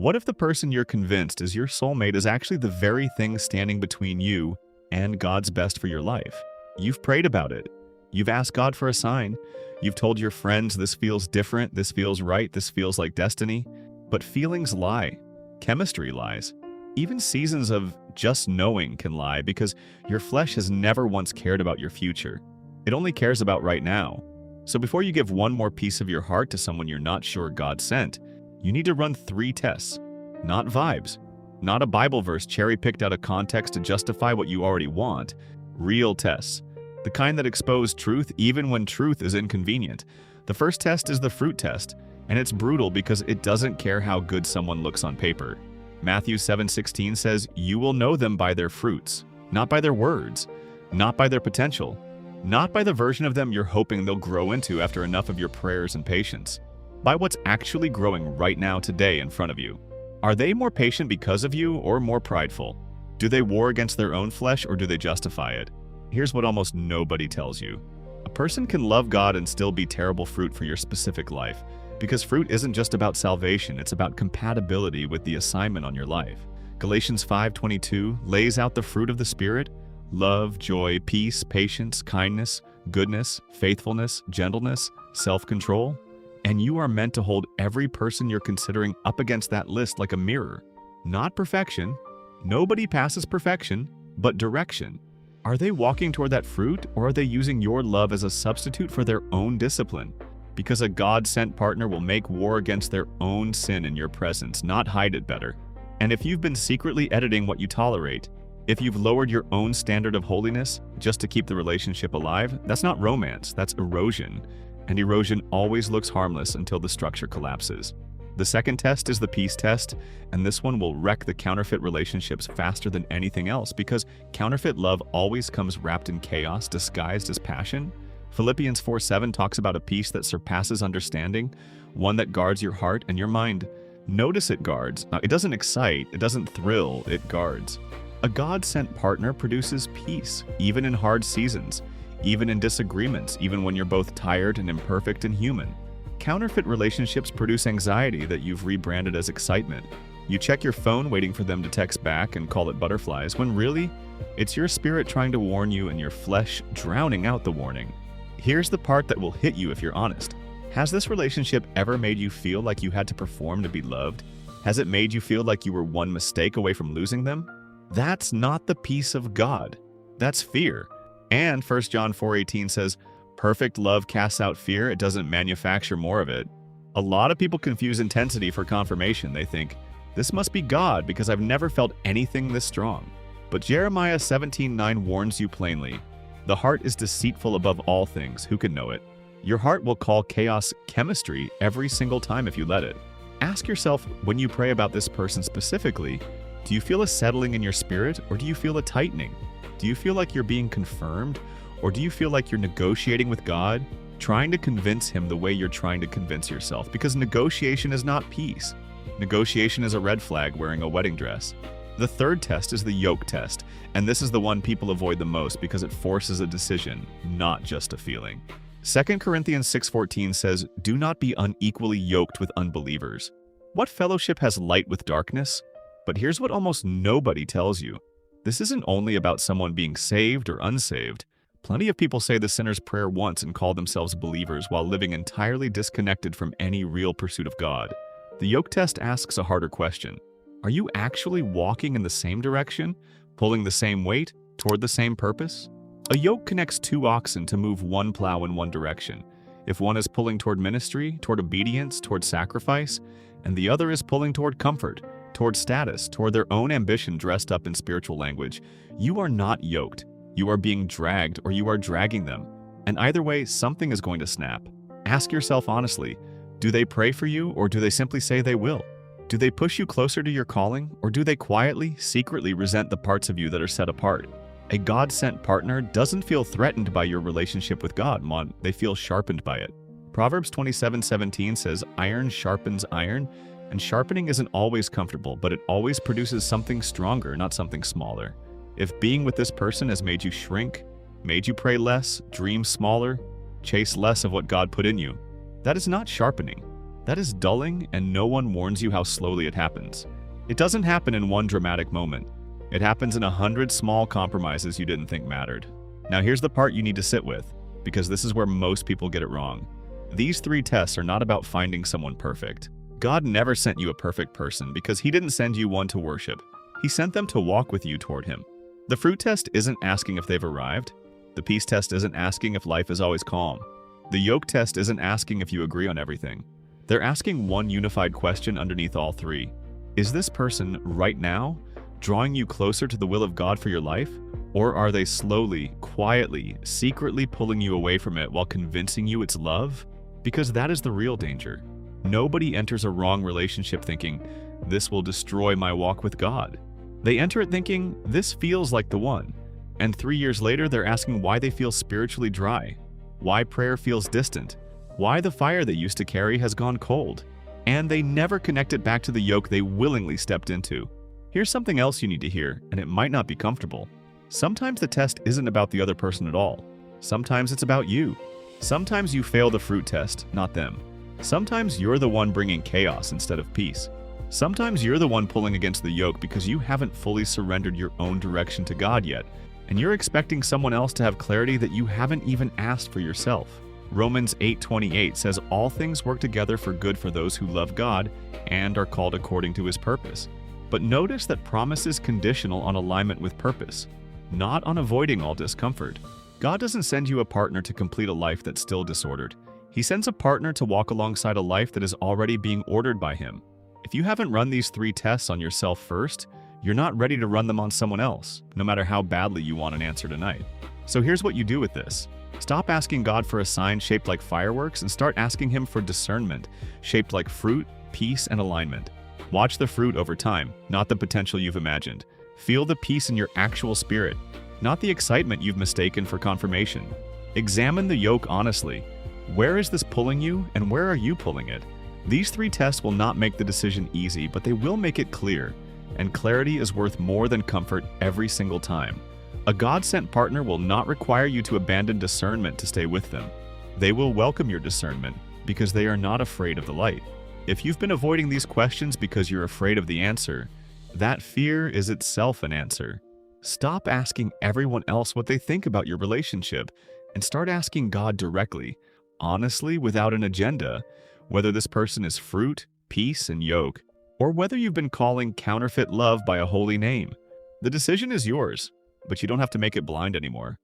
What if the person you're convinced is your soulmate is actually the very thing standing between you and God's best for your life? You've prayed about it. You've asked God for a sign. You've told your friends this feels different, this feels right, this feels like destiny. But feelings lie. Chemistry lies. Even seasons of just knowing can lie because your flesh has never once cared about your future. It only cares about right now. So before you give one more piece of your heart to someone you're not sure God sent, you need to run 3 tests. Not vibes. Not a Bible verse cherry-picked out of context to justify what you already want. Real tests. The kind that expose truth even when truth is inconvenient. The first test is the fruit test, and it's brutal because it doesn't care how good someone looks on paper. Matthew 7:16 says, "You will know them by their fruits, not by their words, not by their potential, not by the version of them you're hoping they'll grow into after enough of your prayers and patience. By what's actually growing right now today in front of you. Are they more patient because of you or more prideful? Do they war against their own flesh or do they justify it?" Here's what almost nobody tells you. A person can love God and still be terrible fruit for your specific life, because fruit isn't just about salvation, it's about compatibility with the assignment on your life. Galatians 5:22 lays out the fruit of the Spirit: love, joy, peace, patience, kindness, goodness, faithfulness, gentleness, self-control. And you are meant to hold every person you're considering up against that list like a mirror. Not perfection. Nobody passes perfection, but direction. Are they walking toward that fruit, or are they using your love as a substitute for their own discipline? Because a God-sent partner will make war against their own sin in your presence, not hide it better. And if you've been secretly editing what you tolerate, if you've lowered your own standard of holiness just to keep the relationship alive, that's not romance, that's erosion. And erosion always looks harmless until the structure collapses. The second test is the peace test, and this one will wreck the counterfeit relationships faster than anything else because counterfeit love always comes wrapped in chaos disguised as passion. Philippians 4:7 talks about a peace that surpasses understanding, one that guards your heart and your mind. Notice it guards. Now, it doesn't excite, it doesn't thrill, it guards. A God-sent partner produces peace, even in hard seasons, even in disagreements, even when you're both tired and imperfect and human. Counterfeit relationships produce anxiety that you've rebranded as excitement. You check your phone waiting for them to text back and call it butterflies, when really, it's your spirit trying to warn you and your flesh drowning out the warning. Here's the part that will hit you if you're honest. Has this relationship ever made you feel like you had to perform to be loved? Has it made you feel like you were one mistake away from losing them? That's not the peace of God. That's fear. And 1 John 4:18 says, "Perfect love casts out fear, it doesn't manufacture more of it." A lot of people confuse intensity for confirmation. They think, this must be God because I've never felt anything this strong. But Jeremiah 17:9 warns you plainly, "The heart is deceitful above all things, who can know it?" Your heart will call chaos chemistry every single time if you let it. Ask yourself, when you pray about this person specifically, do you feel a settling in your spirit or do you feel a tightening? Do you feel like you're being confirmed? Or do you feel like you're negotiating with God, trying to convince Him the way you're trying to convince yourself? Because negotiation is not peace. Negotiation is a red flag wearing a wedding dress. The third test is the yoke test, and this is the one people avoid the most because it forces a decision, not just a feeling. 2 Corinthians 6:14 says, "Do not be unequally yoked with unbelievers." What fellowship has light with darkness? But here's what almost nobody tells you. This isn't only about someone being saved or unsaved. Plenty of people say the sinner's prayer once and call themselves believers while living entirely disconnected from any real pursuit of God. The yoke test asks a harder question. Are you actually walking in the same direction, pulling the same weight, toward the same purpose? A yoke connects 2 oxen to move one plow in one direction. If one is pulling toward ministry, toward obedience, toward sacrifice, and the other is pulling toward comfort, toward status, toward their own ambition dressed up in spiritual language, you are not yoked. You are being dragged or you are dragging them. And either way, something is going to snap. Ask yourself honestly, do they pray for you or do they simply say they will? Do they push you closer to your calling or do they quietly, secretly resent the parts of you that are set apart? A God-sent partner doesn't feel threatened by your relationship with God, they feel sharpened by it. Proverbs 27:17 says, "Iron sharpens iron," and sharpening isn't always comfortable, but it always produces something stronger, not something smaller. If being with this person has made you shrink, made you pray less, dream smaller, chase less of what God put in you, that is not sharpening. That is dulling, and no one warns you how slowly it happens. It doesn't happen in one dramatic moment. It happens in 100 small compromises you didn't think mattered. Now here's the part you need to sit with, because this is where most people get it wrong. These 3 tests are not about finding someone perfect. God never sent you a perfect person because He didn't send you one to worship. He sent them to walk with you toward Him. The fruit test isn't asking if they've arrived. The peace test isn't asking if life is always calm. The yoke test isn't asking if you agree on everything. They're asking one unified question underneath all 3. Is this person, right now, drawing you closer to the will of God for your life? Or are they slowly, quietly, secretly pulling you away from it while convincing you it's love? Because that is the real danger. Nobody enters a wrong relationship thinking, this will destroy my walk with God. They enter it thinking, this feels like the one. And 3 years later, they're asking why they feel spiritually dry, why prayer feels distant, why the fire they used to carry has gone cold. And they never connect it back to the yoke they willingly stepped into. Here's something else you need to hear, and it might not be comfortable. Sometimes the test isn't about the other person at all. Sometimes it's about you. Sometimes you fail the fruit test, not them. Sometimes you're the one bringing chaos instead of peace. Sometimes you're the one pulling against the yoke because you haven't fully surrendered your own direction to God yet, and you're expecting someone else to have clarity that you haven't even asked for yourself. Romans 8:28 says all things work together for good for those who love God and are called according to His purpose. But notice that promise is conditional on alignment with purpose, not on avoiding all discomfort. God doesn't send you a partner to complete a life that's still disordered. He sends a partner to walk alongside a life that is already being ordered by Him. If you haven't run these 3 tests on yourself first, you're not ready to run them on someone else, no matter how badly you want an answer tonight. So here's what you do with this. Stop asking God for a sign shaped like fireworks and start asking Him for discernment, shaped like fruit, peace, and alignment. Watch the fruit over time, not the potential you've imagined. Feel the peace in your actual spirit, not the excitement you've mistaken for confirmation. Examine the yoke honestly. Where is this pulling you, and where are you pulling it? These 3 tests will not make the decision easy, but they will make it clear. And clarity is worth more than comfort every single time. A God-sent partner will not require you to abandon discernment to stay with them. They will welcome your discernment because they are not afraid of the light. If you've been avoiding these questions because you're afraid of the answer, that fear is itself an answer. Stop asking everyone else what they think about your relationship and start asking God directly, honestly, without an agenda, whether this person is fruit, peace, and yoke, or whether you've been calling counterfeit love by a holy name. The decision is yours, but you don't have to make it blind anymore.